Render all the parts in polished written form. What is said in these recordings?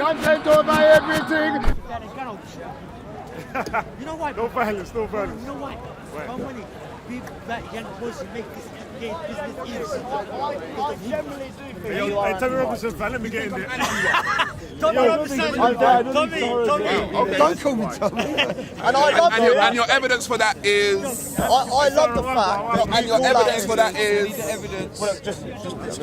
Content over everything. You know what? No violence, no violence. You know what? How many big black young boys make this gay business is? I generally do think Yo, you are. hey, Tommy Robinson's fan, let me get in there. Tommy Robinson! Tommy! Don't call me Tommy. And I love And it. and your evidence for that is... I love the fact that And your evidence for that is... Well, just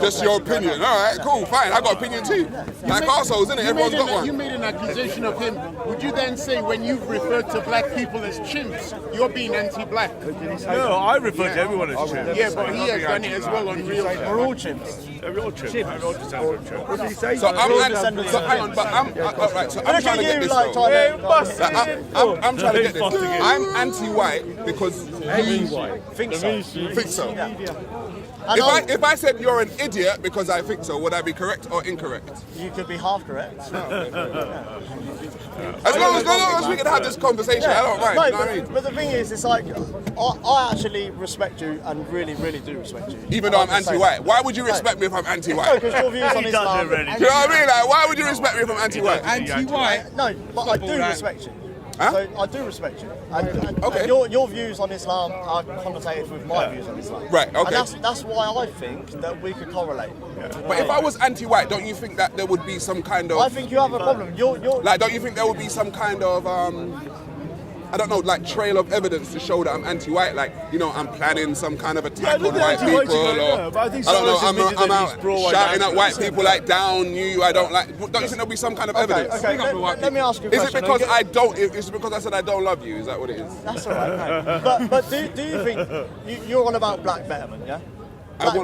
Just your opinion. All right, cool, fine. I got opinion too. Like arseholes, innit? Everyone's got You one. made an accusation of him. Would you then say when you've referred to black people as chimps, you're being anti-black? No, I refer to everyone as chimps. Yeah, but he has done it as well on real. we're all chimps. We're all chimps. We're all descendants of chimps. What did he say? So hang on, but I'm trying to get this though. I'm trying to get this. I'm anti-white because Think so. if I said you're an idiot because I think so, would I be correct or incorrect? You could be half correct. As long as we can have this conversation, I don't mind. No, You know what I mean? but the thing is, it's like, I actually respect you and really, really do respect you. Even though I'm I'll just say anti-white, that. why would you respect me if I'm No, anti-white? because your views on He does Islam. already. Do you know what I mean? Like, why would you respect me if I'm anti-white? Anti-white. No, but I do respect you. Huh? So I do respect you. And Okay. your views on Islam are connotated with my views on Islam. Right, okay. And that's why I think that we could correlate. But if I was anti-white, don't you think that there would be some kind I of... think you have a problem. You're Like, don't you think there would be some kind of... I don't know, like trail of evidence to show that I'm anti-white, like, you know, I'm planning some kind of attack on white people, or but I think I don't know, someone's admitted I'm that he's out pro-white shouting at white nationalist. people like, down you, I don't like, don't you think there'll be some kind of evidence? Okay, let me ask you a Is it question. because I don't, is it because I said I don't love you, is that what it is? That's all right. No. But do you think you're on about black betterment? Yeah. I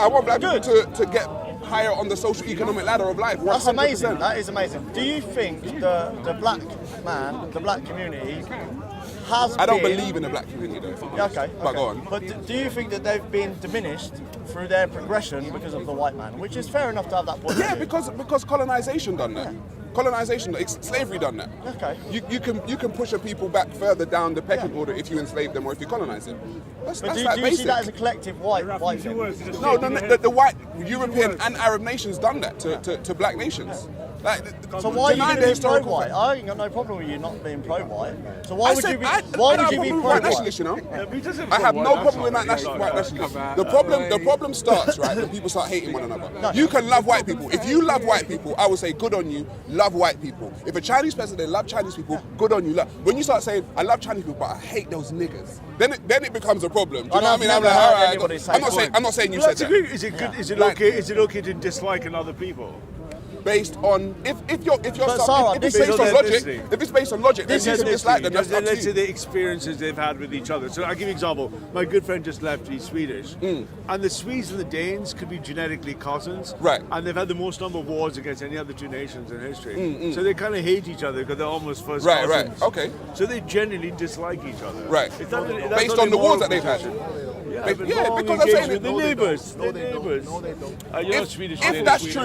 want black people to get higher on the social economic ladder of life. 100%. That's amazing. That is amazing. Do you think the black man, the black community, has I don't been... believe in the black community though. Yeah, okay. But go on. But do you think that they've been diminished through their progression because of the white man? Which is fair enough to have that point. Yeah, of view. because colonization done that. Colonization, slavery done that. Okay. You can push a people back further down the pecking order if you enslave them or if you colonize them. That's But do like you basic. see that as a collective white thing? No, the white European and Arab nations done that to black nations. Like, So why are you denying being the historical pro-white? fact. I ain't got no problem with you not being pro-white. So why I would said, you be? I Why don't would you have be a problem with white pro-white? nationalists, you know. He doesn't I have pro-white, no that's problem with all. white nationalists. The problem starts right when people start hating one another. You can love white people. If you love white people, I would say good on you. Love white people. If a Chinese person they love Chinese people, good on you. When you start saying I love Chinese people but I hate those niggas, then it becomes a problem. Do you know what I mean? I'm like, all right. I'm not saying you Well, said that's a that. good. Is it good? Is it Like- okay? Is it okay to dislike another people? Based on if Sarah, it's this based is- on logic, ethnicity. if it's based on logic, then you can dislike them. That's up Let's to say you. the experiences they've had with each other. So I'll give you an example. My good friend just left, he's Swedish. And the Swedes and the Danes could be genetically cousins. Right. And they've had the most number of wars against any other two nations in history. So they kind of hate each other because they're almost first Right, cousins. okay. So they generally dislike each other. Right. Is that- that's Based not on the a wars moral that they've had. position. Yeah, Ba- but yeah, long because I'm saying engagement, it- the no, they neighbours. don't. No, they don't. No, they don't. You're not Swedish. If that's true,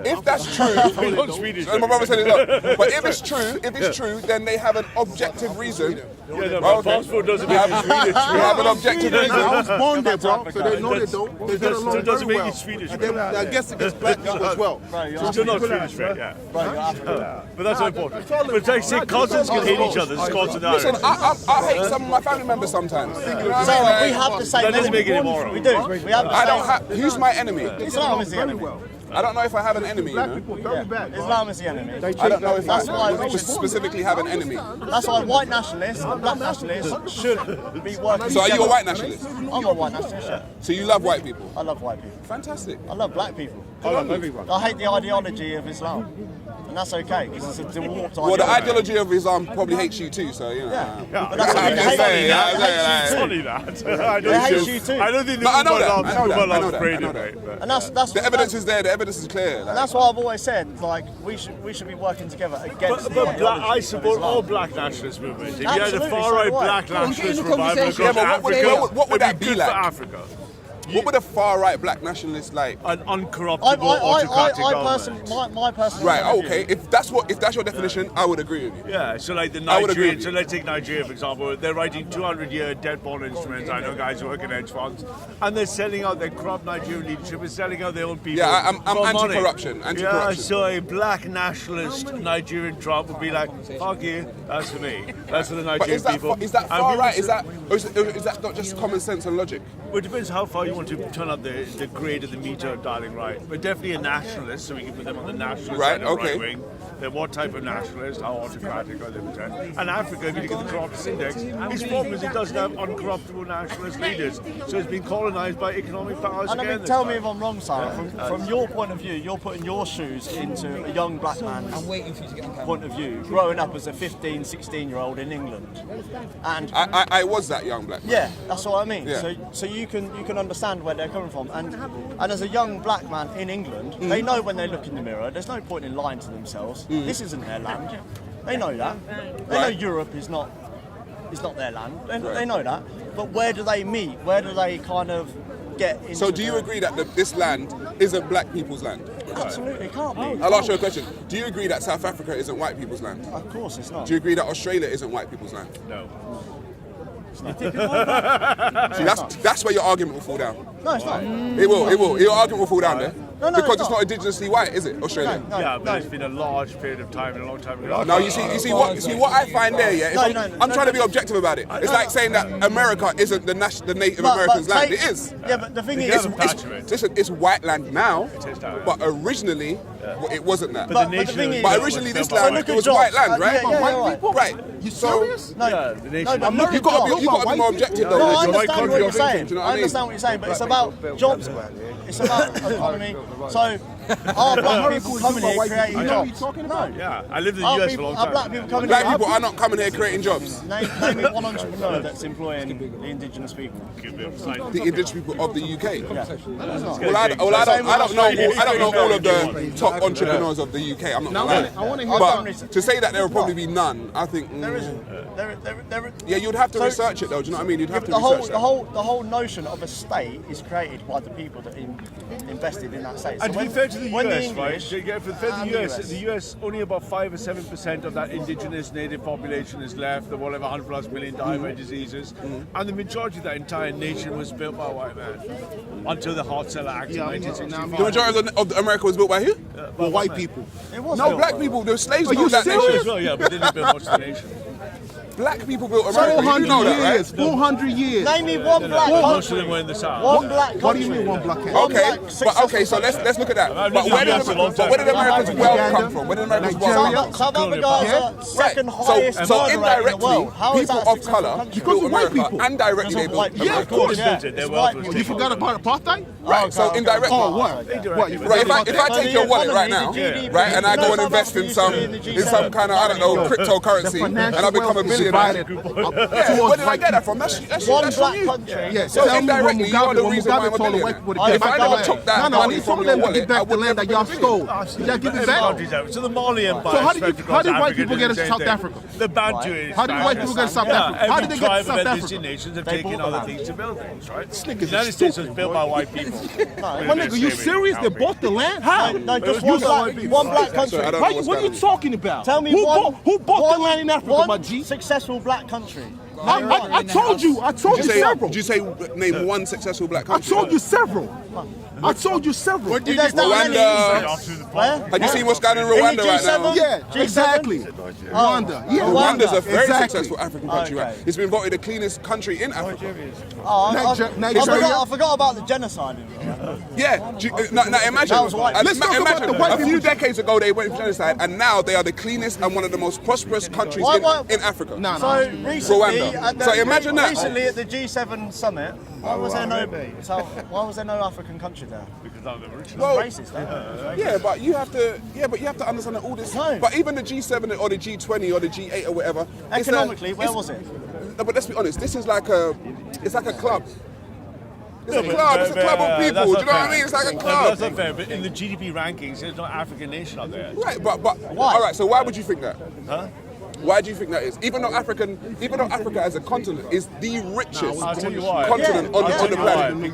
if that's true, You're not Swedish. and my brother said it up. But if it's true, then they have an objective reason. Yeah, no, Oh, my okay. passport doesn't We make have, you Swedish. we have an objective I reason. was born there, bro. So they know they don't. They get So along it doesn't very make you well. Swedish, And then, I guess it gets black people as well. You're still not Swedish, right? Yeah. Right, you're African. But that's not important. But like, say cousins can hate each other, Scots and Listen, Irish. I hate some of my family members sometimes. You know what I mean? Sarah, we Like, have the same. That doesn't enemy. make it immoral. We do. We have the I same. don't have. Who's my enemy? Islam is the enemy. I don't know if I have an enemy. You Black know? people, very bad. bro. Islam is the enemy. I don't know if That's why I we should- specifically have an enemy. That's why white nationalists and black nationalists should be working So are you a together. white nationalist? I'm a white nationalist. Yeah. So you love white people? I love white people. Fantastic. I love black people. I love everyone. I hate the ideology of Islam. And that's okay, because it's a warped Well, the ideology. ideology of Islam probably hates you too. So you know. Yeah. But that's what I mean. They hate saying, you. yeah, They yeah, hate you too. Funny that. I They hate you too. I don't think the No, I know Uber that. loves I know that. Uber I know loves that. I Braydon, know that. mate, but- And that's The evidence is there. The evidence is clear. And that's why I've always said, like, we should be working together against the But ideology I of support Islam. all black nationalist movements. If you had a Absolutely, far right so do I. black nationalist in the revival conversation. across Yeah, but Africa, what would that it'd be good like? for Africa. What would a far right black nationalist like? An uncorruptible autocratic government. My personal Right. point of Okay. view- If that's your definition, I would agree with you. Yeah, so like the I would agree Nigerian, with so you. let's take Nigeria for example, they're writing 200-year dead bond instruments. I know guys who work in hedge funds, and they're selling out their corrupt Nigerian leadership is selling out their own people. Yeah, I'm for money. anti-corruption. Yeah, so a black nationalist Nigerian Trump would be like, fuck you, that's for me. That's for the But Nigerian people. is that And far we right? also- Is that not just common sense and logic? Well, it depends how far you want to turn up the grade of the meter, darling, right? But definitely a nationalist, so we can put them on the nationalist Right, side of okay. right wing. Then what type of nationalist, how autocratic are they? And Africa, if you look at the corruption index, its problem is it doesn't have uncorruptible nationalist leaders. So it's been colonized by economic powers And I again. mean, tell me if I'm wrong, Sarah. From your point of view, you're putting your shoes into a young black man's point of view, growing up as a 15, 16-year-old in England. And I was that young black man. yeah, that's what I mean. Yeah. So you can understand where they're coming from. And as a young black man in England, they know when they look in the mirror, there's no point in lying to themselves. This isn't their land. They know that. They know Right. Europe is not their land. They know that. But where do they meet? Where do they kind of get into So do you agree that this land isn't black people's land? Absolutely, it can't be. I'll ask you a question. Do you agree that South Africa isn't white people's land? Of course it's not. Do you agree that Australia isn't white people's land? No. See, that's where your argument will fall down. No, it's not. It will. Your argument will fall down there. No, because it's it's not indigenously white, is it, Australia? No, Yeah, but no. it's been a large period of time and a long time ago. No, you see what I find there. Yeah, I'm trying to be objective about it. It's like saying that America isn't the Native Americans' land. It is. Yeah, but the thing They is, have a patch of it. Listen, it's white land now, is now, yeah. but originally it wasn't that. But the thing is- But originally this built by land white it look was at white jobs. land, right? Yeah, yeah, yeah, Right. You So serious? no, Yeah, the nation. no, but No, look you at got jobs. to be more objective though. No, I It's your understand country what you're you're saying. thinking, do you know what I I mean? understand what you're saying, but it's about jobs. It's about economy. So, are black people coming here creating You know what you're jobs? talking about? No. Yeah, I lived in the Are US for a long time. black people coming Black here? people are not coming here creating jobs. Name me one entrepreneur that's employing the indigenous people. The indigenous people of the UK. Yeah. Well, I don't know all of the top entrepreneurs of the UK. I'm not gonna I wanna lie. hear But to say that there will probably be none, I think. There isn't. There, Yeah, you'd have to So- research it though. Do you know what I mean? You'd have to the research whole that. the whole notion of a state is created by the people that invested in that state. And to be when- fair to the when US, English right? For the and the US, only about 5 or 7% of that indigenous native population is left. The whatever 100+ million die by diseases, and the majority of that entire nation was built by white men until the Hart Cellar Act in 1965. The majority of America was built by who? Well, white people. It was No, built black by- people. The slaves Are you built that serious? As nation. well, yeah, but they didn't build much of the nation. Black people built America. You 400 know that, years. right? 400 years. Name me one black Most of them country. were in the South. One black country. What do you mean one black country? One Okay, black but successful okay, so country. let's look at that. I've But lived where in the US a long time. did America's Yeah. wealth come from? Where did America's Nigeria. wealth come South Africa is Yeah. the second Right. highest So murder rate in the indirectly, world. How is people that a of successful color country? Because built of white America. people. Indirectly, they Because of built white people. Yeah, America. of course. They built it. Their It's wealth white was people. You taken. forgot about apartheid? Right. So indirectly. Oh, what? What? You Right, forgot if about I that? take your wallet right now, GDP, right, and I go and South invest Africa in used to some be in the kind of, I don't know, cryptocurrency, and I become a billionaire. Yeah, where did I get that from? That's One from black you. country. Yeah, So tell me when indirectly, you are the Mugabe reason why I'm a told the white billionaire. people to Oh, give If I back never the took land. that No, money he from told your them to wallet, give I back the would land never that y'all be a stole. billionaire. Y'all give it Every back. country's out. So the Mali Empire. So how did spread you- across how did white Africa, people did get the into same South thing. Africa? The Bantu is How did white people get to South Africa? How did they get to Every South tribe of Africa? ethnic nations have They taken bought the other land. things to build things, right? The niggas United is States was built by white people. My nigga, you serious? They bought the land? How? No, just one black country. I don't know How, what's what are you going on. talking about? Tell me who one. bought the land in Africa, one my G? successful black country. I told you. I told you several. Did you say name one successful black I country? told you several. I told you several. What do you There's do? not many. Rwanda. Where? Have you seen what's going on in In Rwanda the right now? G7? Yeah, G7? exactly. Rwanda. Yeah, Rwanda's a very Exactly. successful African country, right? Okay. It's been voted the cleanest country in Africa. Oh, Nigeria. I forgot about the genocide. In Rwanda. Yeah, now imagine. That was white. Let's talk about imagine the white a few people. decades ago they went for genocide, and now they are the cleanest and one of the most prosperous countries Why- in Africa. Nah, So recently, Rwanda. at the, So imagine that. recently at the G7 summit, why was there no African country there? Because I'm the rich. Well, Racist, eh? yeah, but you have to understand that all this. No. But even the G7 or the G20 or the G8 or whatever. it's Economically, where was it? No, but let's be honest. This is like a club. It's a but- club. It's a but, club of that's people. Do not you know what I fair. mean? It's like a No, but club. that's not fair. But in the GDP rankings, there's no African nation up there. Right, but Why? all right. So why would you think that? Huh? Why do you think that is? Even though Africa as a continent is the richest I'll tell you why. continent on the planet.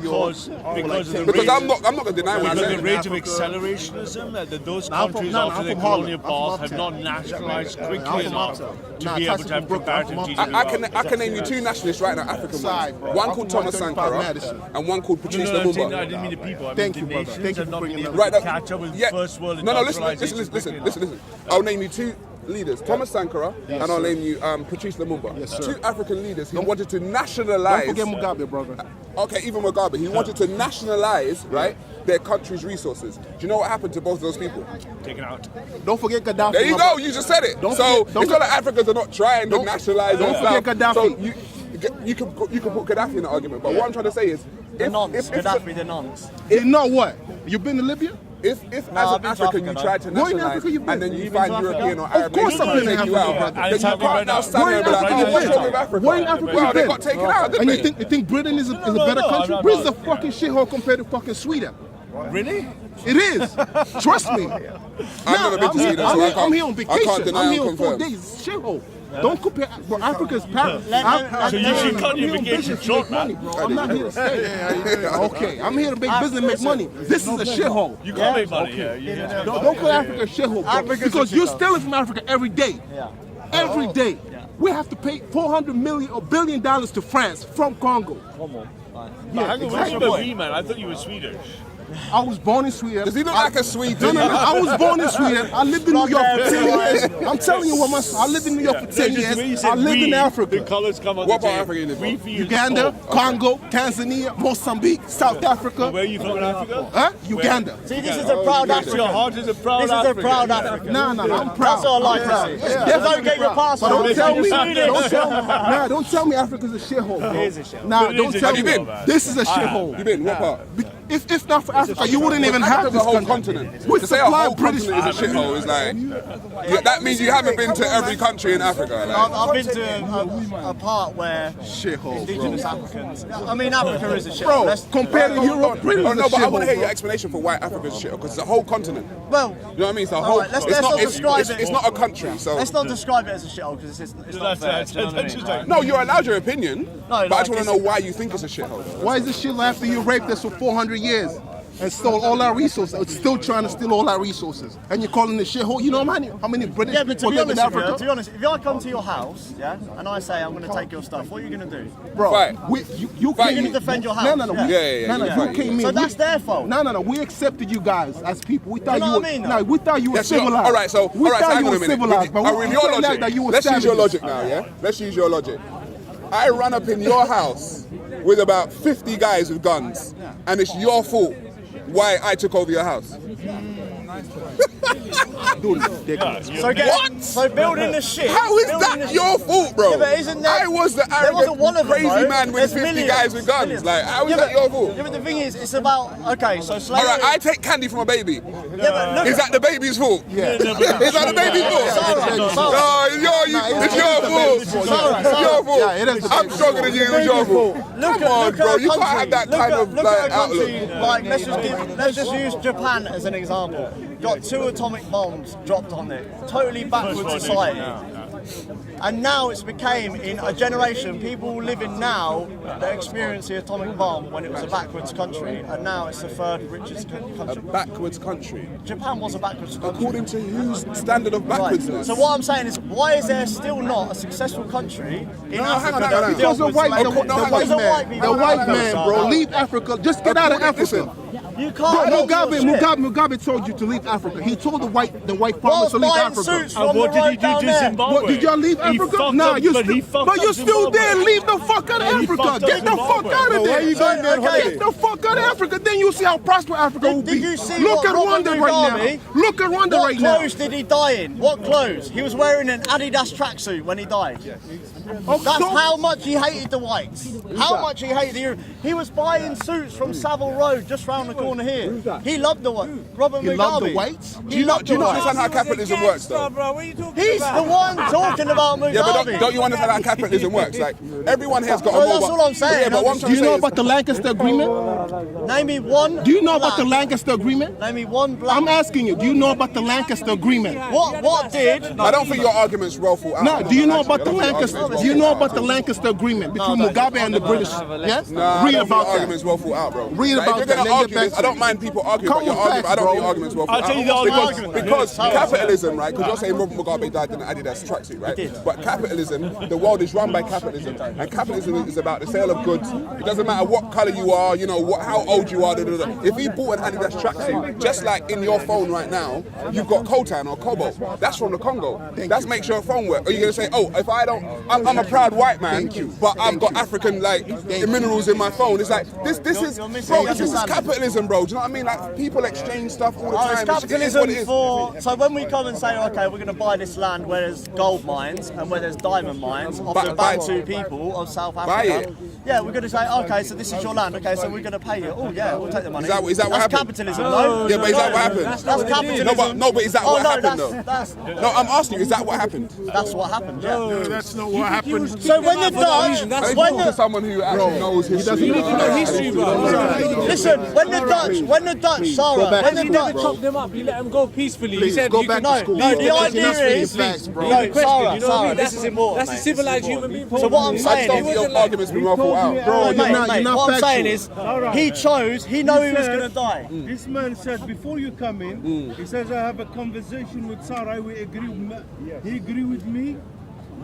Because I'm not going to deny what I'm because the saying. rate of accelerationism that those countries after the colonial path have not nationalised quickly enough to be able to have comparative GDP. I can name you two nationalists right now, African ones. One called Thomas Sankara and one called Patrice Lumumba. I didn't mean the people. I Thank mean you, the brother. nations Thank you have for not been bringing able Right, to catch up with first world industrialization. Listen. I'll name you two leaders, Thomas Sankara, and I'll name you Patrice Lumumba. Yes, sir. Two African leaders who wanted to nationalize. Don't forget Mugabe, brother. Okay, even Mugabe, he wanted to nationalize, right, their country's resources. Do you know what happened to both of those people? Taken out. Don't forget Gaddafi. There you go, you just said it. It's not like Africans are not trying to nationalize. Don't forget Gaddafi. So you can put Gaddafi in the argument, but what I'm trying to say is, Gaddafi the nonce. You know what? You been to Libya? If as an African you try to Where in nationalize Africa you been? and then you find European or Arab course I've been in take you out, Africa, then you can't now stand Where in there and be like, Africa oh, what's you wrong been? with Africa? Where in Africa Well, you they been? got taken out, didn't And they? you think Britain is a better country? no, Britain's a no. fucking shithole compared to fucking Sweden. Really? It is. Trust me. I've never been to Sweden, so I I'm here can't on vacation. deny I'm or here on 4 confirm. days. Shithole. Don't compare. Bro, Africa's Paris. So you should cut your vacation short, man. I'm not here to stay. Okay, I'm here to make business and make money. This is a shithole. You can't make money here. Don't call Africa a shithole, bro, because you're stealing from Africa every day. Every day. We have to pay $400 million or $1 billion to France from Congo. Hang on, what's your B, man? I thought you were Swedish. I was born in Sweden. Does he look like a Swede? No. I was born in Sweden. I lived in New York for 10 years. I'm telling you what I lived in New York for 10 years. I lived in The Africa. colours come on What the part of tape. Africa you live We in? feel Uganda, oh, Congo, Tanzania, Mozambique, South Africa. Where are you from in Africa? Huh? Uganda. See, this is a proud Your African. heart is a proud This is a African. proud African. No, I'm proud. That's all I like to see. Don't get your passport. Don't tell me. Swedish. Don't tell me Africa's a shithole, bro. It is a shithole. Nah, It don't is a tell me. shithole, man. This is a shithole. You been? What part? If not for Africa, you wouldn't even have Africa's this a whole country. continent. We To say a supply whole British. continent is a shithole is like, that means you haven't been to every country in Africa. Like. I've been to a part where Shithole, indigenous bro. Africans. I mean, Africa is a shithole. Bro, Let's- compared to Europe, Britain Oh is no, a but I want to hear shithole, your explanation for why Africa's a shithole, because it's a whole continent. Well, You know what I mean? It's a all whole. right, let's It's not not. describe it. It's not a country. So let's not describe it as a shithole because it's not fair. Do you know what I mean? Like, no, you're allowed your opinion. But I like just want to know why you think it's a shithole. Why is this shit after you raped us for 400 years and stole all our resources? It's still trying to steal all our resources. And you're calling it shithole? You know how many British Yeah, but to people be live in honest, Africa? if I come to your house, yeah, and I say I'm going to take your stuff, what are you going to do? Bro, Fight. you Fight. came You're in. gonna defend your house. No. Yeah. Yeah, You came in. So that's their fault. No. We accepted you guys as people. We thought You know you what were. I mean, No, though? we thought you were Yeah, sure. civilized. All right, so we thought hang you on a were minute. civilized, but With we your found out logic, that you were let's use your savages. logic now, yeah? Let's use your logic. I run up in your house with about 50 guys with guns, and it's your fault why I took over your house. So building the shit. How is building that the your fault, bro? Yeah, but isn't there- I was the there wasn't one arrogant, of them, crazy though. man with There's 50 millions. guys with guns. Millions. Like, how is Yeah, that but- your fault? Yeah, but the thing is, it's about, okay, so All slavery. right, I take candy from a baby. Yeah, but look Is that the baby's fault? Yeah. Is that the baby's fault? No, it's your fault. It's your fault. Yeah, it is the I'm baby's stronger than you. It's your fault. Look Come on, at bro. a You can't country- have that look kind at- of look like at a country, outlook. like let's just use Japan as an example. Got 2 atomic bombs dropped on it. Totally backward society. And now it's became, in a generation, people living now that experienced the atomic bomb when it was a backwards country, and now it's the 3rd richest A country. backwards country. Japan was a backwards country. According to whose standard of Right. backwardsness? So what I'm saying is, why is there still not a successful country in No, hang Africa on, that hang on. dealt Because the with white, slavery? the no, white Because of man, white people. the white man, bro, leave Africa. Just get out of Africa. Listen, You Bro, can't. hold your shit. Mugabe told you to leave Africa. He told the white farmers Whilst to leave buying Africa. suits And from what the did he road do down to there. Zimbabwe? What, did y'all leave He Africa? fucked Nah, up- you but he still, fucked but you're up still Zimbabwe. there. Leave the fuck out of And he Africa. fucked up Get the fuck Zimbabwe. out of But there. why you going there on holiday? Get the fuck out of Africa. Then you see how prosperous Africa will be. Did you see Look what at Robert Rwanda right Mugabe- now. Look at Rwanda What right now. clothes did he die in? What clothes? He was wearing an Adidas tracksuit when he died. Oh, That's so- how much he hated the whites. How much he hated the Europe. He was buying suits from Savile Row just round the corner here. He loved the white. Robert Mugabe. He loved the whites? Do you not understand how capitalism works, though? He's the one talking about Mugabe. Yeah, but don't you understand how capitalism works? Like, everyone here's got a Well, mobile. that's all I'm saying. Yeah, but what I'm trying Do you to say know is, about the Lancaster Agreement? Name me one. Do you know about the black. Lancaster Agreement? Name me one black. I'm asking you, do you know about the Lancaster Agreement? What did? I don't think your argument's well thought out. No, do you know about the I don't think your Lancaster? argument's Do you well know thought about out. the Lancaster Agreement between Mugabe and the British? Yes. Nah, Read I don't think about your that. argument's well thought out, bro. Read Like, about if you're that, gonna then argue get back this, to I don't it. mind people arguing Come about your with argument. facts, I don't think bro. your argument's well thought I'll tell you the out. argument. Because capitalism, right? Because you're saying Robert Mugabe died in an Adidas tracksuit, right? But capitalism, the world is run by capitalism, and capitalism is about the sale of goods. It doesn't matter what color you are, you know, how old you are. If he bought an Adidas tracksuit, just like in your phone right now, you've got coltan or cobalt. That's from the Congo. That makes your phone work. Are you gonna say, oh, if I don't, I'm a proud white man, but I've got African like minerals in my phone? It's like this is, bro. This is capitalism, bro. Do you know what I mean? Like people exchange stuff all the Oh, it's time. It is what capitalism it is. so when we come and say, okay, we're going to buy this land where there's gold mines and where there's diamond mines of the Buy it. Bantu people of South Buy Africa, it. yeah, we're going to say, okay, so this is your land, okay, so we're going to pay you. Oh yeah, we'll take the money. Is that what that's happened? capitalism, no? Yeah, but is that what happened? That's capitalism. No, but is that Oh, what no, happened that's, though? No, I'm asking you, is that what happened? That's what happened, yeah. That's not what happened. So when the Dutch, Let's when talk to someone who actually knows history. listen, when the Dutch, Sarah, when the Dutch, Chop them up, you let them go peacefully. Please, you said go you back can, to school. no, the That's idea enough for is, you facts, bro. no, question, you know what I Sarah, mean? this is important, That's a mate. civilized human being. So what I'm I saying don't think is, your argument's been well thought out. Bro, mate, you're mate, not what I'm saying factual. is, he chose, he knew he was going to die. This man said before you come in, he says I have a conversation with Sarah. We agree. He agree with me.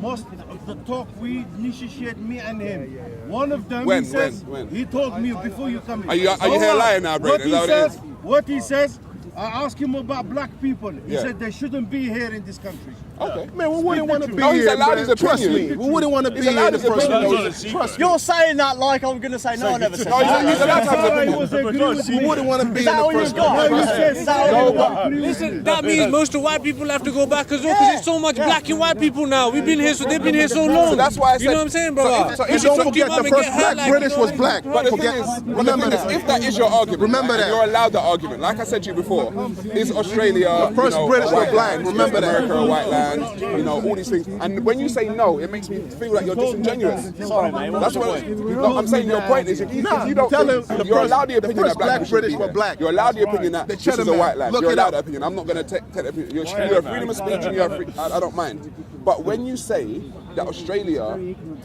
Most of the talk we initiate me and him. One of them When? he says When? he told me before you come in. Are you here lying now, Braydon? Is that what it is? What he says. I asked him about black people. He Yeah. said they shouldn't be here in this country. Okay. Man, we wouldn't want to be No, he's here, allowed man. his Trust opinion. me, we wouldn't want to be He's here allowed in the his first opinion. place. Trust me. You're saying that like I'm going to say, no, I never said No, he's that. allowed to have his Sarah opinion. was agree with We me. wouldn't want to be Is in that the all you first got? place. No, you said Is that all you got? Listen, that means most of white people have to go back as well because there's so much black and white people now. We've been here, so they've been here so long. So that's why I said. You know what I'm saying, brother? So And if don't you forget, the first black British was black. But the Forget, thing is, remember that. if that is your argument, Remember right, and that. you're allowed that argument. Like I said to you before, is Australia, first British a were white black, land? remember Is that. America a white land? You know, all these things. And when you say no, it makes me feel like you're disingenuous. Sorry, mate. That's what. No, I'm saying your point is if you don't, tell him think, the you're first- allowed the the opinion first that black black people British should were be black. You're allowed the opinion that The this is cheddar a man. white land. Look You're it allowed up. that opinion. I'm not going to take that opinion. You have freedom of speech and you have I don't mind. But when you say that Australia,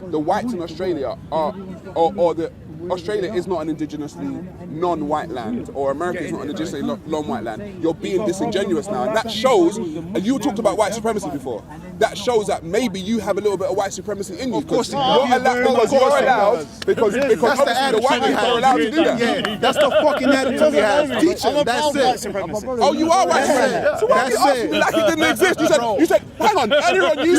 the whites in Australia are, or the Australia is not an indigenously non-white land, or America is not an indigenously non-white land, you're being disingenuous now. And that shows, and you talked about white supremacy before, that shows that maybe you have a little bit of white supremacy in you. Of course, you're allowed, because That's the obviously the attitude white we people are have. allowed to do that. Yeah, that's the fucking attitude we have. Teach I'm him, a proud that's white it. supremacist. Oh, you are white That's supremacist. it. So why are you That's asking me it. like it didn't exist? You said, hang on, earlier on you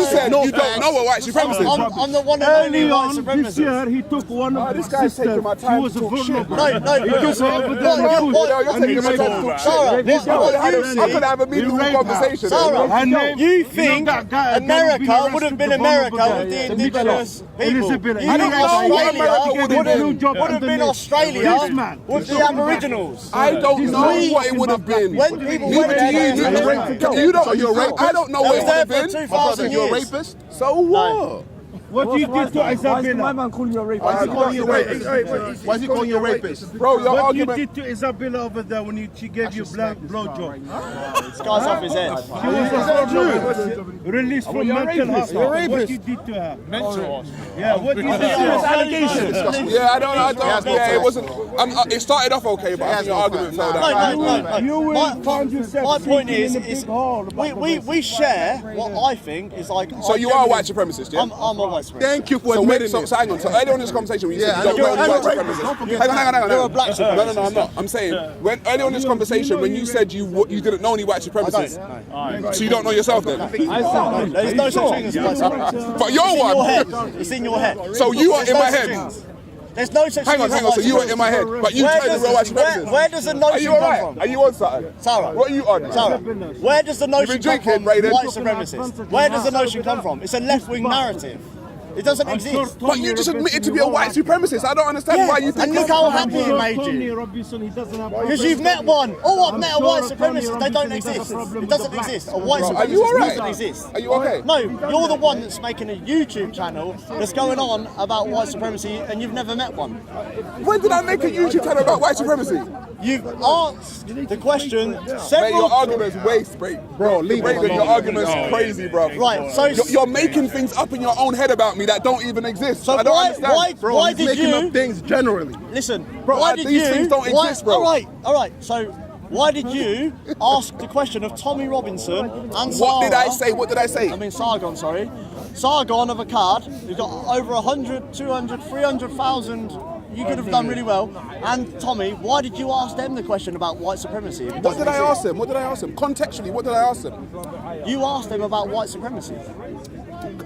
said No you don't facts. know what white supremacy is. I'm the one and only Early white on this supremacist. year, he took one of this his guy's sisters. taking my She time was to a talk shit. vulnerable. No, He took her over there what- and what- Yo, you're and he taking my raped time her. to talk Sarah, shit. what I could have a He meaningful raped her. conversation. Sarah, And then, you think that guy again America would have been America over with there. the indigenous people? Elizabeth, You I think don't know what Australia America would did. have New job been underneath. Australia This man. with the Aboriginals? I don't know what it would have been. When people Neither went do there, you. they Neither were do you. You don't. So you're a rapist? I don't know They what was it would there have for been. 2,000 You're a years. rapist? So what? What you did to Isabella? man calling you a rapist? Why is he calling you a rapist? Why is he calling you a rapist? Bro, your What you argument. did to Isabella over there when she gave you blowjob? This guy's off his head. She was released from mental hospital. What you did to her? Mental. Yeah, what you did to her? Allegations. Yeah, I don't. Yeah, it wasn't. It started off okay, but I think your argument fell down. No. You will My- find yourself My point sleeping is in a big hall about we share what I think is like. So you are a white supremacist, yeah? I'm a white supremacist. Thank you for So, admitting so it. hang on. So earlier on in this conversation, when you Yeah, said you don't I know. know white You're a rapist. supremacist. Don't forget Hang on. You're a black supremacist. No, I'm not. I'm saying when earlier on in this conversation, when you said you didn't know any white supremacists, so you don't know yourself then. There's no such thing as white supremacy. But you're It's in your one. head. It's in your head. So you are There's in no my such head. things. There's no such Hang thing on. as So white you are in my head, supremacy. but you Where tried to does- real white supremacists. Where does the Are notion you come alright? from? Are you on something? Sarah. What are you on? Sarah, where does the notion been come drinking, from? Braydon? White supremacists. Where does the notion come from? It's a left-wing narrative. It doesn't exist. But you just admitted to be a white supremacist. I don't understand why you think And look how happy it made Tony you. Robinson, he doesn't have Because you've met one. Oh, I've met a white supremacist. They don't exist. It doesn't exist. A white Are you supremacist alright? doesn't exist. Are you okay? No, you're the one that's making a YouTube channel that's going on about white supremacy, and you've never met one. When did I make a YouTube channel about white supremacy? You've asked the question Mate, several. your argument's waste, bro. Leave Braydon, your argument's crazy, bro. Right, so You're making things up in your own head about me that don't even exist. So I don't understand. why did making you? up things generally. Listen, Bro, why did these you? things don't exist, bro. All right. So, why did you ask the question of Tommy Robinson and Sarah? What did I say? What did I say? I mean, Sargon, sorry. Sargon of a card who's got over 100, 200, 300,000. You could have done really well. And Tommy, why did you ask them the question about white supremacy? What did I ask them? What did I ask them? Contextually, what did I ask them? You asked them about white supremacy.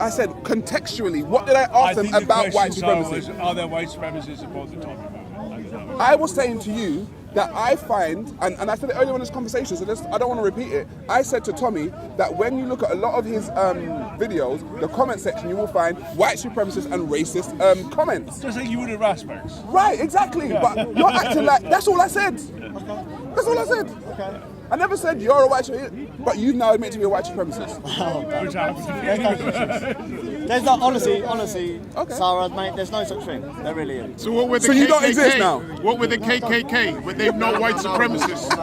I said contextually, what did I ask them about white supremacy? Are there white supremacists opposed to talking about it? I was saying to you that I find, and I said it earlier in this conversation, so I don't want to repeat it. I said to Tommy that when you look at a lot of his videos, the comment section, you will find white supremacist and racist comments. Just like you would at Raspex. Right, exactly. But you're acting like, that's all I said. That's all I said. Okay. I never said you're a white supremacist, but you now admit to be a white supremacist. Which happens to be There's no, honestly, Okay. Sarah, mate, there's no such thing. There really is. So what with the So KKK? you don't exist now? What with the KKK? Were they not white supremacists?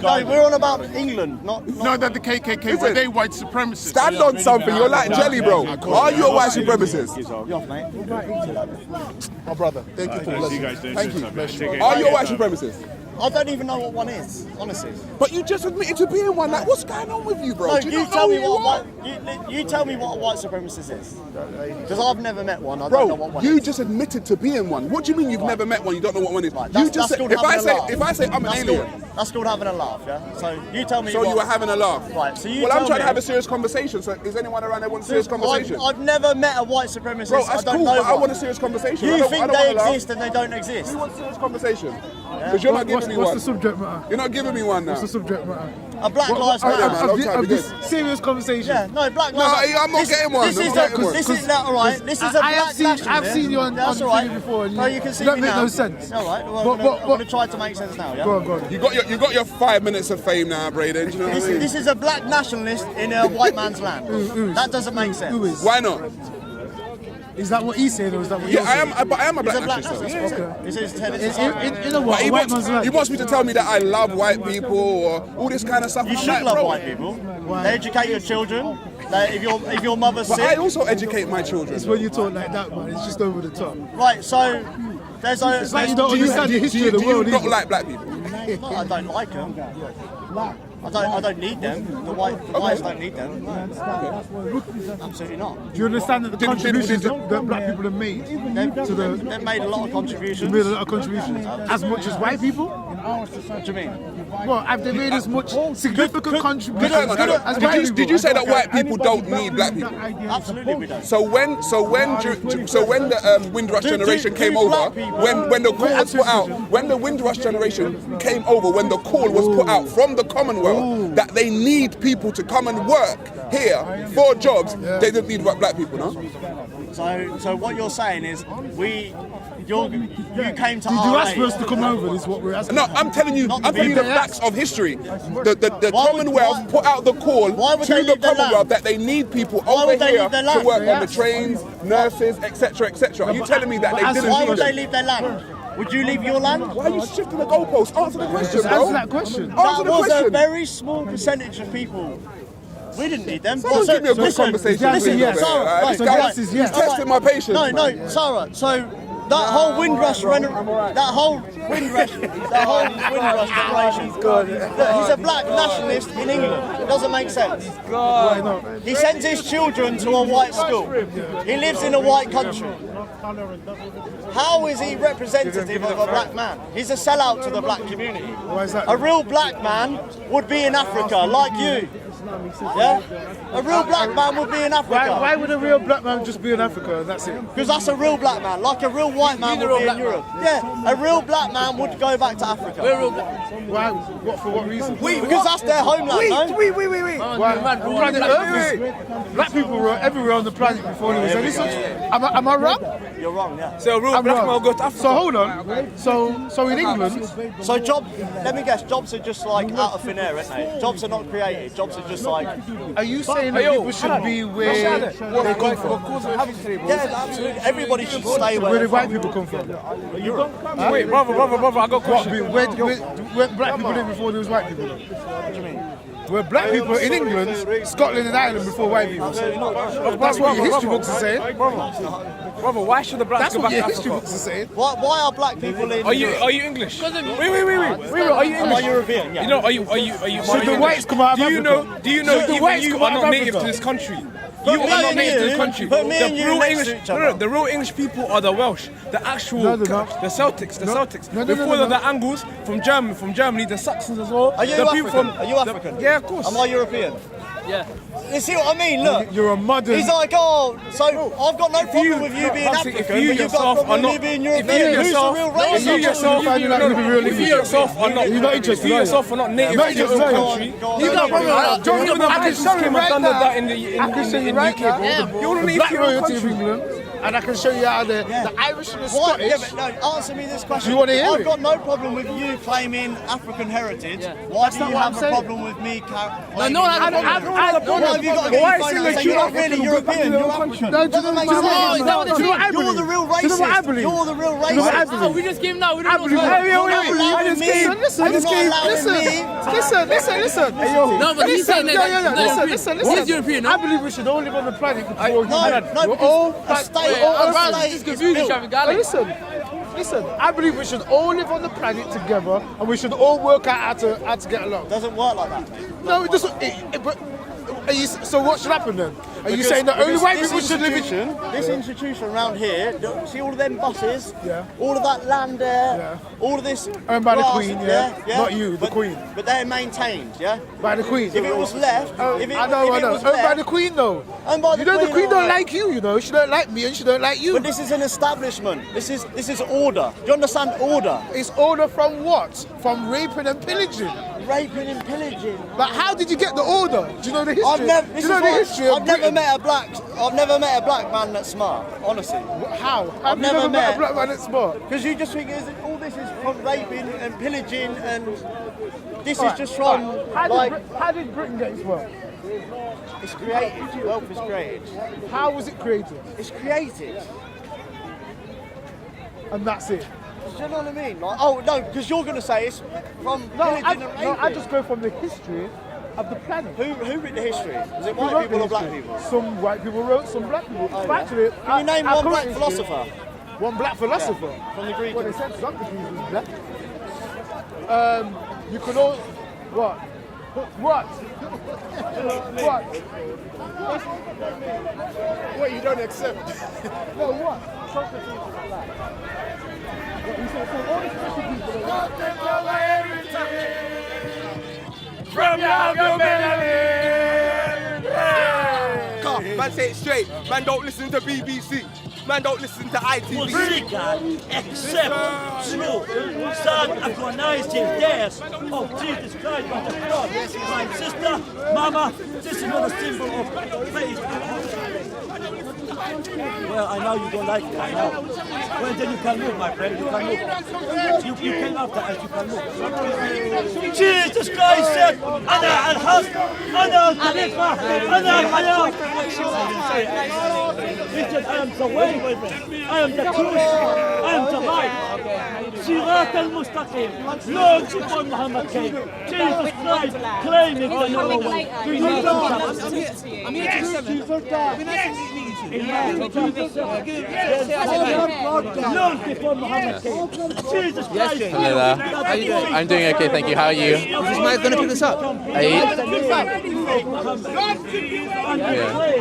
No, we're on about England, not No, that the KKK, were they white supremacists? Stand on something, you're like jelly, bro. Are you a white supremacist? You're off, mate. My brother, thank you for You blessing. guys Thank you. Take Are you a white supremacist? I don't even know what one is, honestly. But you just admitted to being one. Like, what's going on with you, bro? No, Do you not tell know me who what you are? you tell me what a white supremacist is. Because I've never met one. I don't know what Bro, one you is. just admitted to being one. What do you mean you've never met one? You don't know what one is? Right, You that's just said, called if having a laugh. I say I'm an That's alien. called- That's called having a laugh, yeah? So you tell me So what... you were having a laugh. Right, so you Well, tell I'm trying me- to have a serious conversation. So is anyone around there want a serious conversation? I've never met a white supremacist. Bro, I that's don't cool, know but I one. want a serious conversation. I You don't think wanna they laugh. exist and they don't exist? You want a serious conversation? Because you're not giving me What's one. the subject matter? You're not giving me one now. What's the subject matter? A Black Lives yeah, Matter. man. Long time, we this good. serious conversation. Yeah, no, Black No, Lives Matter. I'm not getting one. This I'm is not getting one. this is all right. This is a I have black seen- nationalist. I've seen you on That's TV all right. before, and Bro, you- you can see that me make now. no sense. All right. Well, But- I'm going to try to make sense now. Yeah. Go on, go on. You got your 5 minutes of fame now, Braydon. Do you know what I mean? This is a black nationalist in a white man's land. That doesn't make sense. Who is? Why not? Is that what he said, or is that what Yeah, you're I saying? am. But I am a He's black a black nationalist. nationalist. Okay. This is Ted. In a But what? he White man's wants land. me to tell me that I love white people or all this kind of stuff. You I'm should like, love bro, white people. They educate your children. If your mother's But I sick, also educate my children. It's when you talk like that, man. It's just over the top. right? So there's a. It's like you don't Do you, understand the history of the do you world. not either. like black people? No, I don't like them. I don't need them. The whites don't need them. No. Absolutely not. Do you understand that the Did- contributions that black people have made to the They've made a lot of contributions. made a lot of contributions as much as white people? What do you mean? Well, have they made as much significant contributions Hang on, hang on. as white people? Did you say that white people don't need black people? Absolutely, we don't. So when the Windrush generation do came over, black people- when the call was put out, when the Windrush generation came over, when the call was put out from the Commonwealth that they need people to come and work here for jobs, they didn't need black people, no? So what you're saying is you came to Did you our ask aid. for us to come over? This is what we're asking. No, I'm telling you, Not I'm telling you the people. facts of history. The Why would- Commonwealth why- put out the call why would to they the leave their Commonwealth land? that they need people Why over would they here leave their to land? work on the Yes. trains, nurses, etc., etc. Are you telling me that but they as- didn't Why need would they them? leave their land? Would you leave your land? Why are you shifting the goalposts? Answer the question, Just bro. answer that question. Answer That the was a question. very small percentage of people. We didn't need them. Someone give me a good listen, conversation, Listen, please, yes. over here, Sarah, alright? right, This so guy- yes is yes. he's testing my patience. No, Sarah. So that whole Windrush generation. Look, he's a black nationalist in England. It doesn't make sense. Why not? He sends his children to a white school. He lives in a white country. How is he representative of a black man? He's a sellout to the black community. Why is that? A real black man would be in Africa, like you. Yeah? A real black man would be in Africa. Why would a real black man just be in Africa and that's it? Because that's a real black man, like a real white man would be in Europe. Yeah, a real black man would go back to Africa. Why? What for? What reason? Because that's their homeland, no? Why? Planet Earth is- Black people were everywhere on the planet before there was any such. Am I wrong? You're wrong, yeah. So a real I'm black wrong. man will go to Africa. So hold on. So in England, So let me guess, jobs are just like out of thin air, isn't they? Jobs are not created, jobs are just like... are you saying that people should be where they come from? Yeah, absolutely. Everybody should stay Where where do white people come from? Europe. Wait, brother, I got a What, question. where black people lived before there was white people? What do you mean? Were black people in England, Scotland and Ireland before white people? That's what your history books are saying. Brother, why should the blacks That's go what back your to history Africa? books are saying. Why are black people in Are you English? Wait. Are you Am I English? European? Yeah. You know, are you? Should the whites come out of Do you Africa? know? Do you know? Should the Even whites you come are out of not native Africa? to this country. But You me are not and native to you- this country. but me and you real next English, to each other. the real English people are the Welsh, the actual, No, they're not. the Celtics, the Celtics. No, Before no. the Angles from Germany, the Saxons as well. Are you the people African? from- Are you African? Yeah, of course. Am I European? Yeah. You see what I mean? Look. You're a modern. He's like, oh, so I've got no problem with you being If African, you but you've got a yourself problem are with not, me being if European. you Who's the yourself, real if racist? you yourself, finding out who the real if you English yourself are not, You're not interested, if you are you? yourself are not native Not to your interested, own are country, you? you got problem with that. Don't even the I can British show you came and right done now. that in I can show you the right UK, now. bro. You want to The leave black your own royalty of country. England, and I can show you how the Irish and the Why? Scottish. Yeah, but no, answer me this question. Do you wanna hear I've it? got no problem with you claiming African heritage. Why do not you what have I'm a saying. problem with me claiming I don't have a problem. Why have you got to But why get your is it phone out like and say you you're not African really will go back to European, their you're own African? country? No, do you Doesn't know make what sense. I believe? You're Do you know what I the real believe? Do you know what I racist. believe? You're the real Do you know what I racist. believe? We just came now. We I don't believe. know. You're not allowing me. You're not allowing me. Listen. No, but he's saying that. Listen. He's European, no? I believe we should all live on the planet before No, we're all a state, all a planet state is is confused, built. traffic, darling. Listen. I believe we should all live on the planet together, and we should all work out how to get along. Doesn't work like that. No, it doesn't. But so what should happen then? Are you saying that only Because white this people should live in? institution- This institution around here, see all of them buses, Yeah. all of that land there, Yeah. all of this Owned by the grass, Queen, yeah? Not you, the but, Queen. But they're maintained, yeah? By the Queen. If it was left, if it, I know. if it was Owned by left, the Queen though. Owned by the You know the Queen, Queen don't alright. like you. You know she don't like me and she don't like you. but this is an establishment. This is order. Do you understand order? It's order from what? From raping and pillaging. Raping and pillaging. But how did you get the order? Do you know the history? I've never, Do you know the history of I've never Britain? met a black man that's smart. Honestly, How? I've you never never met met- a black man that's smart? because you just think all this is from raping and pillaging, and this is Alright, just from alright. How did Britain get its wealth? it's created. Wealth is created. How was it created? It's created. And that's it. Do you know what I mean? Like, oh no, because you're going to say it's from pillaging and raping. I just go from the history of the planet. Who wrote the history? Was it Who white wrote people the or black history? people? Some white people wrote, some black people. Oh, yeah. Actually, Can you name our one black current history- philosopher One black philosopher? from the Greek? Well, they said Socrates was black. You could all... What? What? What you don't accept? No, what? Socrates was black. What, he said, so all the special people are From your Man, say it straight. Man, don't listen to BBC. Man, don't listen to ITV. música, except through sad agonizing death of Jesus Christ on the cross. My sister, Mama, this is not a symbol of faith. Well, I know you don't like it, I know. Well, then you can move, my friend, you can move. You came after us, you can move. Jesus Christ said, أنا الحق, أنا الطريقة, أنا الحياة. He said, I am the way, I am the truth, I am the light. صراط المستقيم. Lord, before Muhammad came, Jesus Christ claiming the number one. I'm here to 7. Long before Muhammad came, Jesus Christ. Hello there. How you doing? I'm doing okay, thank you. How are you? Is this Mike going to pick this up? Are you? Yeah.